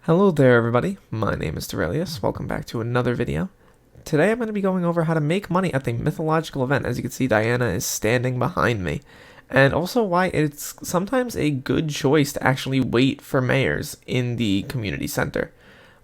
Hello there everybody, my name is Derailious, welcome back to another video. Today I'm going to be going over how to make money at the Mythological event. As you can see, Diana is standing behind me. And also why it's sometimes a good choice to actually wait for mayors in the community center.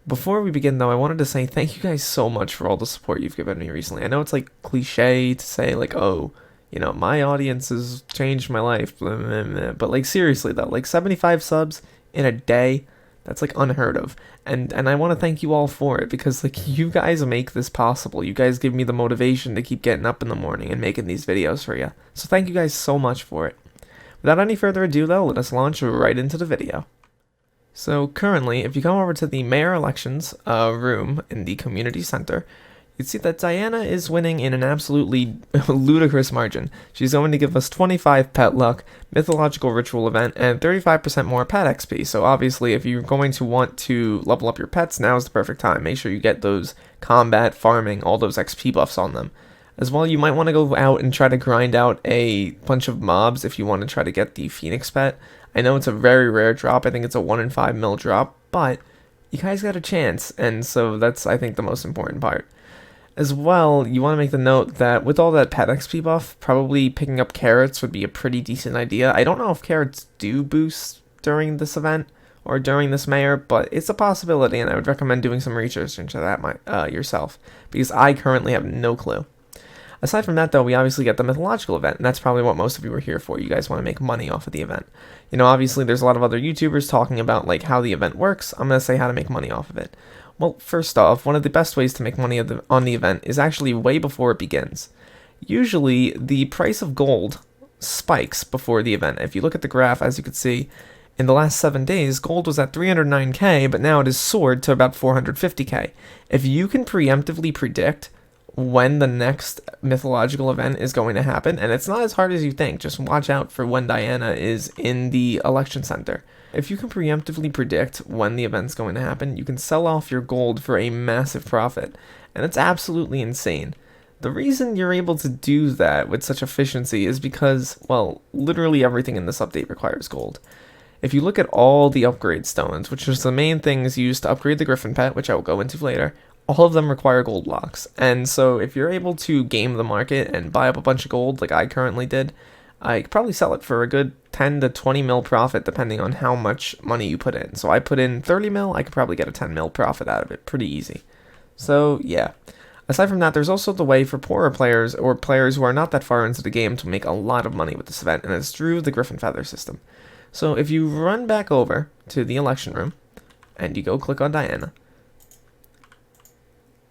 Before we begin though, I wanted to say thank you guys so much for all the support you've given me recently. I know it's like cliche to say like, oh, you know, my audience has changed my life, blah, blah, blah. But like seriously though, like 75 subs in a day, that's like unheard of. And I want to thank you all for it because like you guys make this possible. You guys give me the motivation to keep getting up in the morning and making these videos for you. So thank you guys so much for it. Without any further ado though, let us launch right into the video. So currently, if you come over to the mayor elections room in the community center, you see that Diana is winning in an absolutely ludicrous margin. She's going to give us 25 pet luck, mythological ritual event, and 35% more pet XP. So obviously, if you're going to want to level up your pets, now is the perfect time. Make sure you get those combat, farming, all those XP buffs on them. As well, you might want to go out and try to grind out a bunch of mobs if you want to try to get the Phoenix pet. I know it's a very rare drop. I think it's a 1 in 5 mil drop, but you guys got a chance, and so that's, I think, the most important part. As well, you want to make the note that with all that pet XP buff, probably picking up carrots would be a pretty decent idea. I don't know if carrots do boost during this event or during this mayor, but it's a possibility, and I would recommend doing some research into that yourself, because I currently have no clue. Aside from that, though, we obviously get the Mythological event, and that's probably what most of you are here for. You guys want to make money off of the event. You know, obviously, there's a lot of other YouTubers talking about, like, how the event works. I'm going to say how to make money off of it. Well, first off, one of the best ways to make money on the event is actually way before it begins. Usually, the price of gold spikes before the event. If you look at the graph, as you can see, in the last 7 days, gold was at 309k, but now it has soared to about 450k. If you can preemptively predict when the next mythological event is going to happen, and it's not as hard as you think, just watch out for when Diana is in the election center. If you can preemptively predict when the event's going to happen, you can sell off your gold for a massive profit, and it's absolutely insane. The reason you're able to do that with such efficiency is because, well, literally everything in this update requires gold. If you look at all the upgrade stones, which is the main things used to upgrade the Griffin pet, which I will go into later, all of them require gold blocks. And so if you're able to game the market and buy up a bunch of gold like I currently did, I could probably sell it for a good 10 to 20 mil profit depending on how much money you put in. So I put in 30 mil, I could probably get a 10 mil profit out of it pretty easy. So yeah. Aside from that, there's also the way for poorer players or players who are not that far into the game to make a lot of money with this event, and it's through the Griffin Feather system. So if you run back over to the election room and you go click on Diana,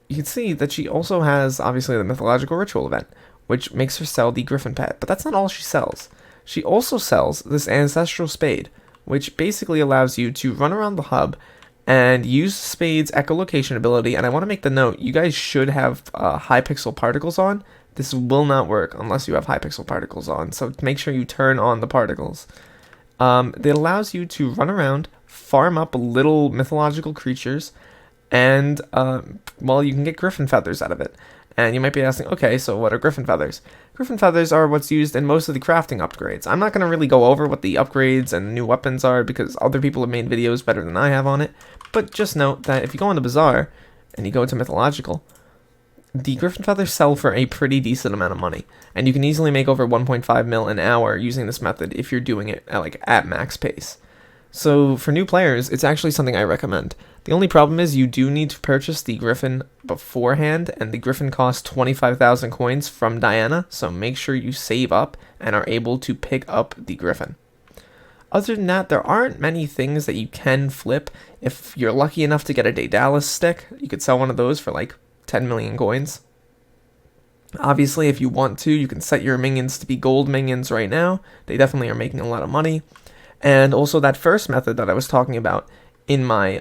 you can see that she also has, obviously, the Mythological Ritual event, which makes her sell the Griffin pet. But that's not all she sells. She also sells this Ancestral Spade, which basically allows you to run around the hub and use Spade's echolocation ability. And I want to make the note, you guys should have Hypixel particles on. This will not work unless you have Hypixel particles on, so make sure you turn on the particles. It allows you to run around, farm up little mythological creatures, and, well, you can get Griffin feathers out of it. And you might be asking, okay, so what are Griffin feathers? Griffin feathers are what's used in most of the crafting upgrades. I'm not going to really go over what the upgrades and new weapons are because other people have made videos better than I have on it. But just note that if you go into Bazaar and you go to Mythological, the Griffin feathers sell for a pretty decent amount of money. And you can easily make over 1.5 mil an hour using this method if you're doing it at max pace. So for new players, it's actually something I recommend. The only problem is you do need to purchase the Griffin beforehand, and the Griffin costs 25,000 coins from Diana, so make sure you save up and are able to pick up the Griffin. Other than that, there aren't many things that you can flip. If you're lucky enough to get a Derailious stick, you could sell one of those for like 10 million coins. Obviously, if you want to, you can set your minions to be gold minions right now. They definitely are making a lot of money. And also that first method that I was talking about in my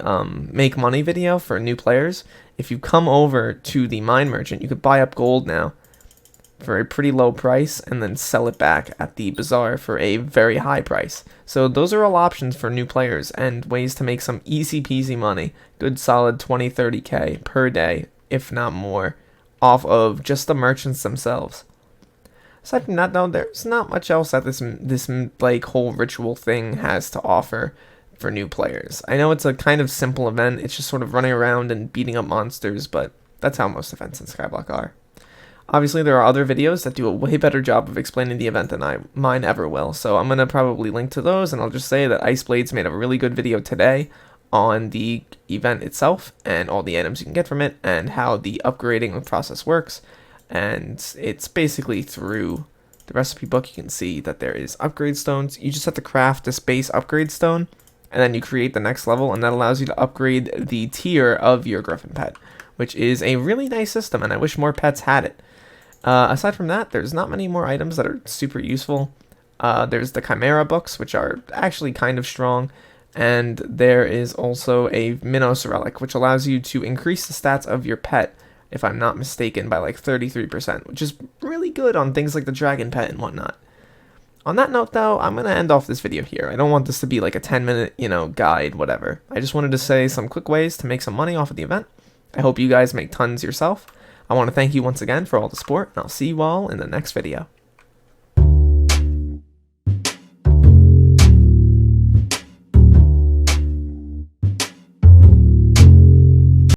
make money video for new players, if you come over to the mine merchant, you could buy up gold now for a pretty low price and then sell it back at the bazaar for a very high price. So those are all options for new players and ways to make some easy peasy money, good solid 20-30k per day, if not more, off of just the merchants themselves. Aside from that, though, there's not much else that this like whole ritual thing has to offer. for new players. I know it's a kind of simple event, it's just sort of running around and beating up monsters, but that's how most events in Skyblock are. Obviously, there are other videos that do a way better job of explaining the event than mine ever will, so I'm going to probably link to those, and I'll just say that Iceblades made a really good video today on the event itself, and all the items you can get from it, and how the upgrading process works, and it's basically through the recipe book. You can see that there is upgrade stones. You just have to craft this base upgrade stone, and then you create the next level, and that allows you to upgrade the tier of your griffin pet, which is a really nice system, and I wish more pets had it. Aside from that, there's not many more items that are super useful. There's the Chimera books, which are actually kind of strong, and there is also a Minos relic, which allows you to increase the stats of your pet, if I'm not mistaken, by like 33%, which is really good on things like the dragon pet and whatnot. On that note, though, I'm going to end off this video here. I don't want this to be like a 10-minute, guide, whatever. I just wanted to say some quick ways to make some money off of the event. I hope you guys make tons yourself. I want to thank you once again for all the support, and I'll see you all in the next video.